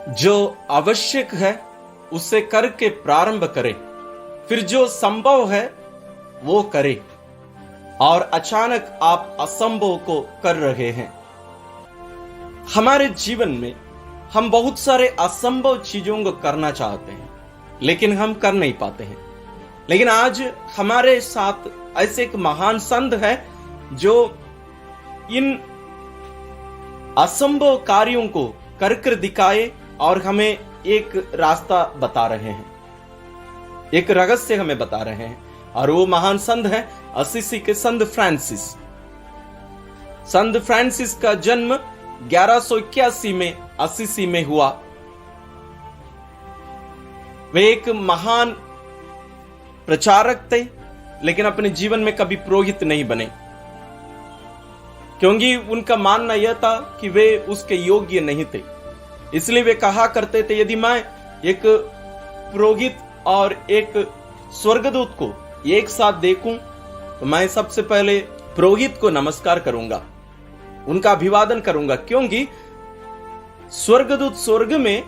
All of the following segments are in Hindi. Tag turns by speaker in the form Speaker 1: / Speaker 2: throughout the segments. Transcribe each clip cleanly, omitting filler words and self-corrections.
Speaker 1: जो आवश्यक है उसे करके प्रारंभ करे, फिर जो संभव है वो करे, और अचानक आप असंभव को कर रहे हैं। हमारे जीवन में हम बहुत सारे असंभव चीजों को करना चाहते हैं, लेकिन हम कर नहीं पाते हैं। लेकिन आज हमारे साथ ऐसे एक महान संत है जो इन असंभव कार्यों को कर दिखाए और हमें एक रास्ता बता रहे हैं, एक रहस्य हमें बता रहे हैं। और वो महान संत है असीसी के संत फ्रांसिस। संत फ्रांसिस का जन्म 1181 में असीसी में हुआ। वे एक महान प्रचारक थे, लेकिन अपने जीवन में कभी पुरोहित नहीं बने, क्योंकि उनका मानना यह था कि वे उसके योग्य नहीं थे। इसलिए वे कहा करते थे, यदि मैं एक पुरोहित और एक स्वर्गदूत को एक साथ देखूं तो मैं सबसे पहले पुरोहित को नमस्कार करूंगा, उनका अभिवादन करूंगा, क्योंकि स्वर्गदूत स्वर्ग में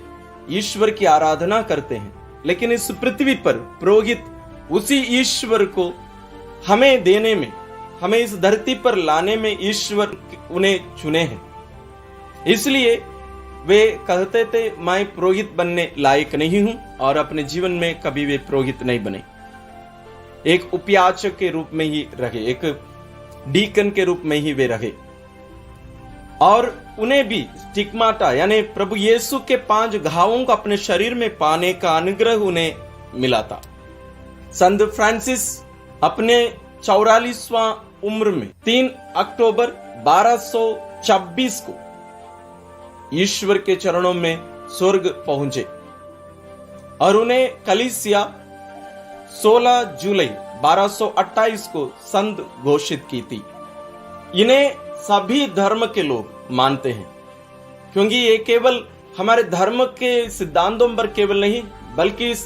Speaker 1: ईश्वर की आराधना करते हैं, लेकिन इस पृथ्वी पर पुरोहित उसी ईश्वर को हमें देने में, हमें इस धरती पर लाने में ईश्वर उन्हें चुने हैं। इसलिए वे कहते थे, मैं पुरोहित बनने लायक नहीं हूं, और अपने जीवन में कभी वे पुरोहित नहीं बने। एक उपयाचक के रूप में ही रहे, एक डीकन के रूप में ही वे रहे, और उन्हें भी स्टिग्माटा यानी प्रभु यीशु के 5 घावों को अपने शरीर में पाने का अनुग्रह उन्हें मिला था। संत फ्रांसिस अपने 44वां उम्र में 3 अक्टूबर 1226 को ईश्वर के चरणों में स्वर्ग पहुंचे, और उन्हें कलीसिया 16 जुलाई 1228 को संत घोषित की थी। इन्हें सभी धर्म के लोग मानते हैं, क्योंकि ये केवल हमारे धर्म के सिद्धांतों पर केवल नहीं, बल्कि इस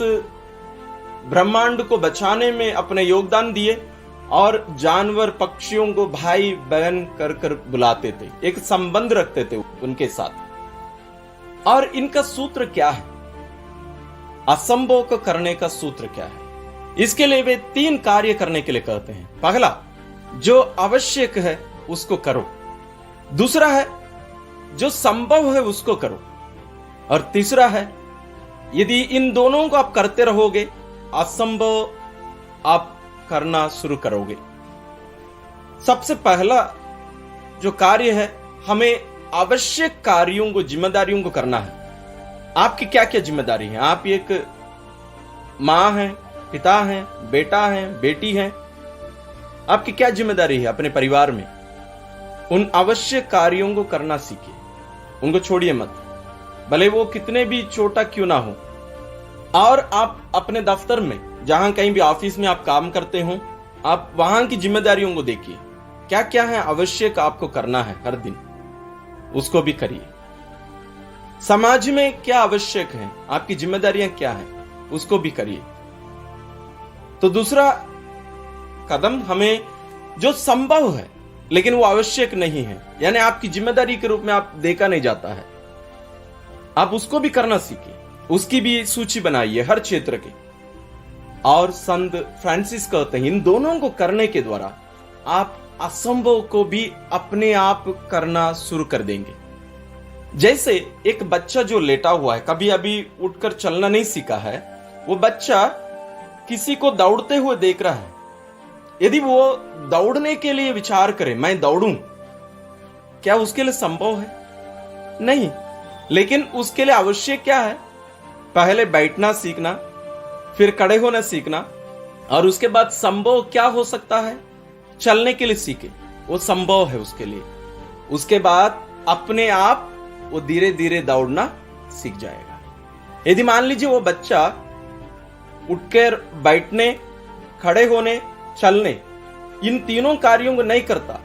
Speaker 1: ब्रह्मांड को बचाने में अपने योगदान दिए, और जानवर पक्षियों को भाई बहन कर कर बुलाते थे, एक संबंध रखते थे उनके साथ। और इनका सूत्र क्या है? असंभव को करने का सूत्र क्या है? इसके लिए वे 3 कार्य करने के लिए कहते हैं। पहला, जो आवश्यक है उसको करो। दूसरा है, जो संभव है उसको करो। और तीसरा है, यदि इन दोनों को आप करते रहोगे, असंभव आप करना शुरू करोगे। सबसे पहला जो कार्य है, हमें आवश्यक कार्यों को, जिम्मेदारियों को करना है। आपकी क्या क्या जिम्मेदारी है? आप एक मां हैं, पिता हैं, बेटा हैं, बेटी हैं, आपकी क्या जिम्मेदारी है अपने परिवार में? उन आवश्यक कार्यों को करना सीखिए, उनको छोड़िए मत, भले वो कितने भी छोटा क्यों ना हो। और आप अपने दफ्तर में, जहां कहीं भी ऑफिस में आप काम करते हो, आप वहां की जिम्मेदारियों को देखिए, क्या क्या है आवश्यक आपको करना है हर दिन, उसको भी करिए। समाज में क्या आवश्यक है, आपकी जिम्मेदारियां क्या है, उसको भी करिए। तो दूसरा कदम, हमें जो संभव है लेकिन वो आवश्यक नहीं है, यानी आपकी जिम्मेदारी के रूप में आप देखा नहीं जाता है, आप उसको भी करना सीखिए, उसकी भी सूची बनाइए हर क्षेत्र की। और संत फ्रांसिस कहते हैं, इन दोनों को करने के द्वारा आप असंभव को भी अपने आप करना शुरू कर देंगे। जैसे एक बच्चा जो लेटा हुआ है, कभी अभी उठकर चलना नहीं सीखा है, वो बच्चा किसी को दौड़ते हुए देख रहा है, यदि वो दौड़ने के लिए विचार करे, मैं दौड़ूं, क्या उसके लिए संभव है? नहीं। लेकिन उसके लिए आवश्यक क्या है? पहले बैठना सीखना, फिर खड़े होना सीखना, और उसके बाद संभव क्या हो सकता है? चलने के लिए सीखे, वो संभव है उसके लिए। उसके बाद अपने आप वो धीरे धीरे दौड़ना सीख जाएगा। यदि मान लीजिए वो बच्चा उठकर बैठने, खड़े होने, चलने, इन तीनों कार्यों को नहीं करता,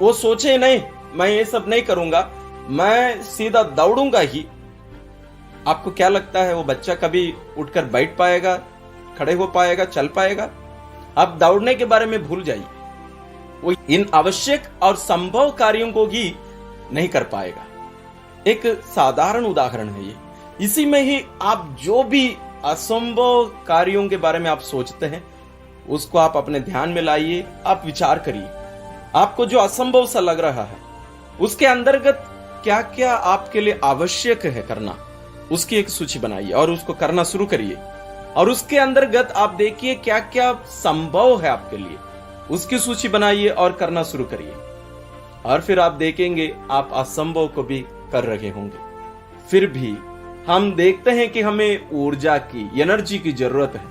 Speaker 1: वो सोचे नहीं मैं ये सब नहीं करूंगा, मैं सीधा दौड़ूंगा ही, आपको क्या लगता है वो बच्चा कभी उठकर बैठ पाएगा, खड़े हो पाएगा, चल पाएगा? आप दौड़ने के बारे में भूल जाइए, वो इन आवश्यक और संभव कार्यों को ही नहीं कर पाएगा। एक साधारण उदाहरण है ये, इसी में ही आप जो भी असंभव कार्यों के बारे में आप सोचते हैं उसको आप अपने ध्यान में लाइए, आप विचार करिए। आपको जो असंभव सा लग रहा है उसके अंतर्गत क्या क्या आपके लिए आवश्यक है करना, उसकी एक सूची बनाइए और उसको करना शुरू करिए। और उसके अंतर्गत आप देखिए क्या क्या संभव है आपके लिए, उसकी सूची बनाइए और करना शुरू करिए। और फिर आप देखेंगे आप असंभव को भी कर रहे होंगे। फिर भी हम देखते हैं कि हमें ऊर्जा की, एनर्जी की जरूरत है,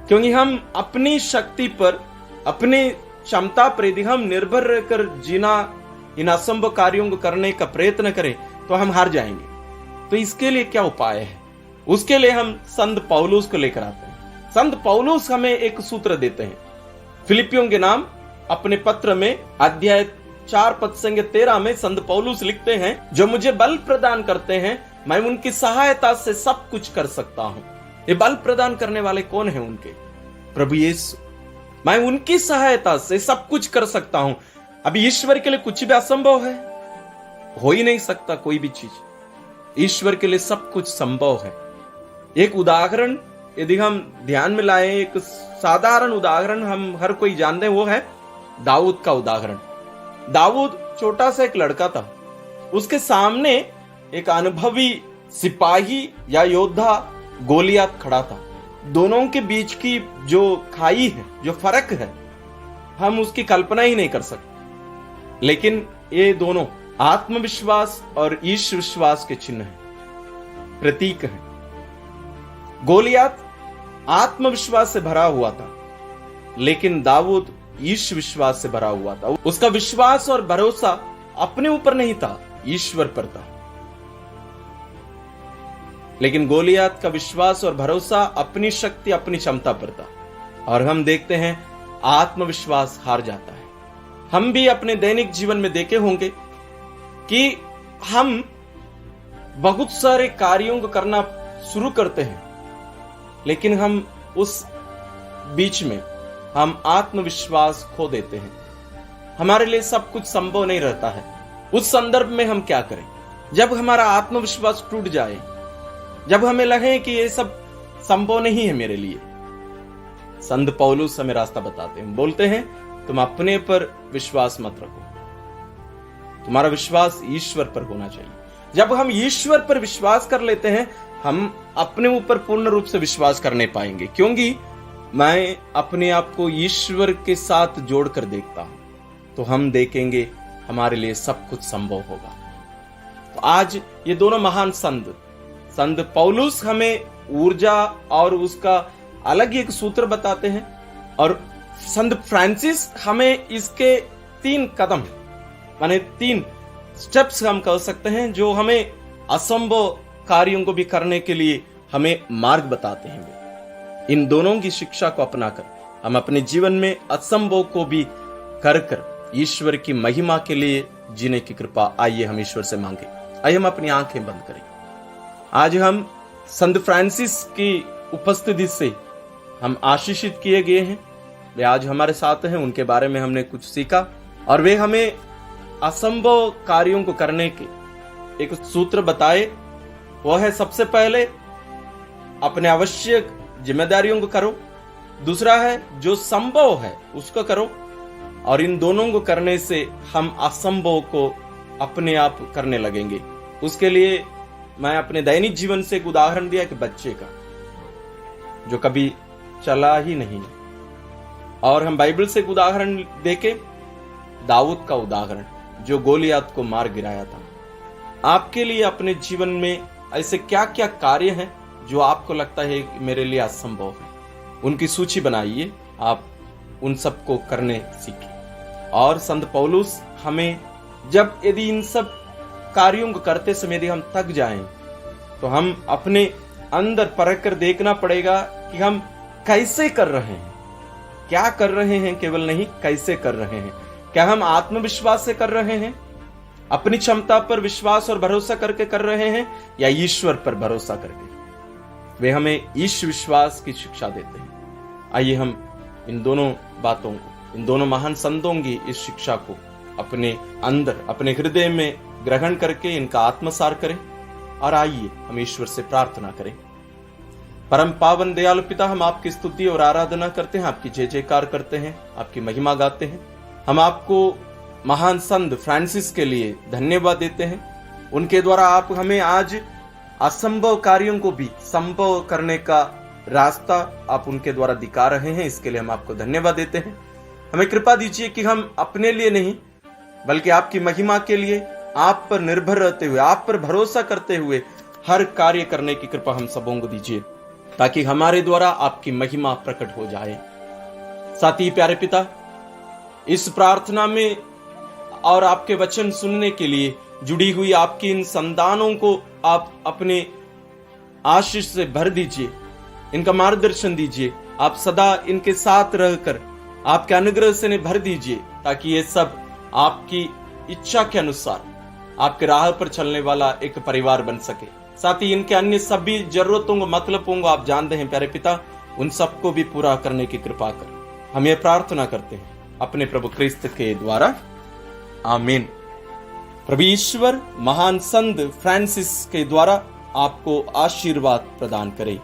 Speaker 1: क्योंकि हम अपनी शक्ति पर, अपनी क्षमता पर यदि हम निर्भर रहकर जीना, इन असंभव कार्यों को करने का प्रयत्न करें तो हम हार जाएंगे। तो इसके लिए क्या उपाय है, उसके लिए हम संत पौलुस को लेकर आते हैं। संत पौलुस हमें एक सूत्र देते हैं। फिलिपियों के नाम अपने पत्र में अध्याय 4:13 में संत पौलुस लिखते हैं, जो मुझे बल प्रदान करते हैं, मैं उनकी सहायता से सब कुछ कर सकता हूं। ये बल प्रदान करने वाले कौन है? उनके प्रभु यीशु। मैं उनकी सहायता से सब कुछ कर सकता हूं। अभी ईश्वर के लिए कुछ भी असंभव है? हो ही नहीं सकता कोई भी चीज। ईश्वर के लिए सब कुछ संभव है। एक उदाहरण यदि हम ध्यान में लाएं, एक साधारण उदाहरण हम हर कोई जानते हैं, वो है दाऊद का उदाहरण। दाऊद छोटा सा एक लड़का था, उसके सामने एक अनुभवी सिपाही या योद्धा गोलियात खड़ा था। दोनों के बीच की जो खाई है, जो फर्क है, हम उसकी कल्पना ही नहीं कर सकते। लेकिन ये दोनों आत्मविश्वास और ईश विश्वास के चिन्ह हैं, प्रतीक हैं। गोलियात आत्मविश्वास से भरा हुआ था, लेकिन दाऊद ईश विश्वास से भरा हुआ था। उसका विश्वास और भरोसा अपने ऊपर नहीं था, ईश्वर पर था। लेकिन गोलियात का विश्वास और भरोसा अपनी शक्ति, अपनी क्षमता पर था। और हम देखते हैं आत्मविश्वास हार जाता है। हम भी अपने दैनिक जीवन में देखे होंगे कि हम बहुत सारे कार्यों को करना शुरू करते हैं, लेकिन हम उस बीच में हम आत्मविश्वास खो देते हैं। हमारे लिए सब कुछ संभव नहीं रहता है। उस संदर्भ में हम क्या करें? जब हमारा आत्मविश्वास टूट जाए, जब हमें लगे कि ये सब संभव नहीं है मेरे लिए, संत पौलुस हमें रास्ता बताते हैं। बोलते हैं, तुम अपने पर विश्वास मत रखो, तुम्हारा विश्वास ईश्वर पर होना चाहिए। जब हम ईश्वर पर विश्वास कर लेते हैं, हम अपने ऊपर पूर्ण रूप से विश्वास करने पाएंगे, क्योंकि मैं अपने आप को ईश्वर के साथ जोड़कर देखता हूं, तो हम देखेंगे हमारे लिए सब कुछ संभव होगा। तो आज ये दोनों महान संत पौलुस हमें ऊर्जा और उसका अलग ही एक सूत्र बताते हैं, और संत फ्रांसिस हमें इसके 3 कदम, माने 3 स्टेप्स हम कह सकते हैं, जो हमें असंभव कार्यों को भी करने के लिए हमें मार्ग बताते हैं। इन दोनों की शिक्षा को अपनाकर हम अपने जीवन में असंभव को भी कर ईश्वर की महिमा के लिए जीने की कृपा आइए हम ईश्वर से मांगे। आइए हम अपनी आंखें बंद करें। आज हम संत फ्रांसिस की उपस्थिति से हम आशीषित किए गए हैं। वे आज हमारे साथ हैं, उनके बारे में हमने कुछ सीखा, और वे हमें असंभव कार्यों को करने के एक सूत्र बताए। वह है, सबसे पहले अपने आवश्यक जिम्मेदारियों को करो, दूसरा है जो संभव है उसको करो, और इन दोनों को करने से हम असंभव को अपने आप करने लगेंगे। उसके लिए मैं अपने दैनिक जीवन से एक उदाहरण दिया कि बच्चे का जो कभी चला ही नहीं, और हम बाइबल से एक उदाहरण देके दाऊद का उदाहरण जो गोलियात को मार गिराया था। आपके लिए अपने जीवन में ऐसे क्या क्या कार्य हैं जो आपको लगता है कि मेरे लिए असंभव है? उनकी सूची बनाइए, आप उन सबको करने सीखिए। और संत पौलुस हमें जब यदि इन सब कार्यों को करते समय यदि हम थक जाएं, तो हम अपने अंदर परख कर देखना पड़ेगा कि हम कैसे कर रहे हैं, क्या कर रहे हैं, केवल नहीं कैसे कर रहे हैं। क्या हम आत्मविश्वास से कर रहे हैं, अपनी क्षमता पर विश्वास और भरोसा करके कर रहे हैं, या ईश्वर पर भरोसा करके? वे हमें ईश विश्वास की शिक्षा देते हैं। आइए हम इन दोनों बातों को, इन दोनों महान संतों की इस शिक्षा को अपने अंदर, अपने हृदय में ग्रहण करके इनका आत्मसार करें, और आइए हम ईश्वर से प्रार्थना करें। परम पावन दयालु पिता, हम आपकी स्तुति और आराधना करते हैं, आपकी जय जयकार करते हैं, आपकी महिमा गाते हैं। हम आपको महान संत फ्रांसिस के लिए धन्यवाद देते हैं। उनके द्वारा आप हमें आज असंभव कार्यों को भी संभव करने का रास्ता आप उनके द्वारा दिखा रहे हैं, इसके लिए हम आपको धन्यवाद देते हैं। हमें कृपा दीजिए कि हम अपने लिए नहीं बल्कि आपकी महिमा के लिए आप पर निर्भर रहते हुए, आप पर भरोसा करते हुए हर कार्य करने की कृपा हम सबों को दीजिए, ताकि हमारे द्वारा आपकी महिमा प्रकट हो जाए। साथ ही प्यारे पिता, इस प्रार्थना में और आपके वचन सुनने के लिए जुड़ी हुई आपकी इन संतानों को आप अपने आशीष से भर दीजिए, इनका मार्गदर्शन दीजिए। आप सदा इनके साथ रहकर आपके अनुग्रह से इन्हें भर दीजिए, ताकि ये सब आपकी इच्छा के अनुसार आपके राह पर चलने वाला एक परिवार बन सके। साथ ही इनके अन्य सभी जरूरतों को, मतलबों को आप जानते हैं प्यारे पिता, उन सबको भी पूरा करने की कृपा कर। हम ये प्रार्थना करते हैं अपने प्रभु क्रिस्त के द्वारा, आमीन। प्रभु ईश्वर महान संत फ्रांसिस के द्वारा आपको आशीर्वाद प्रदान करे।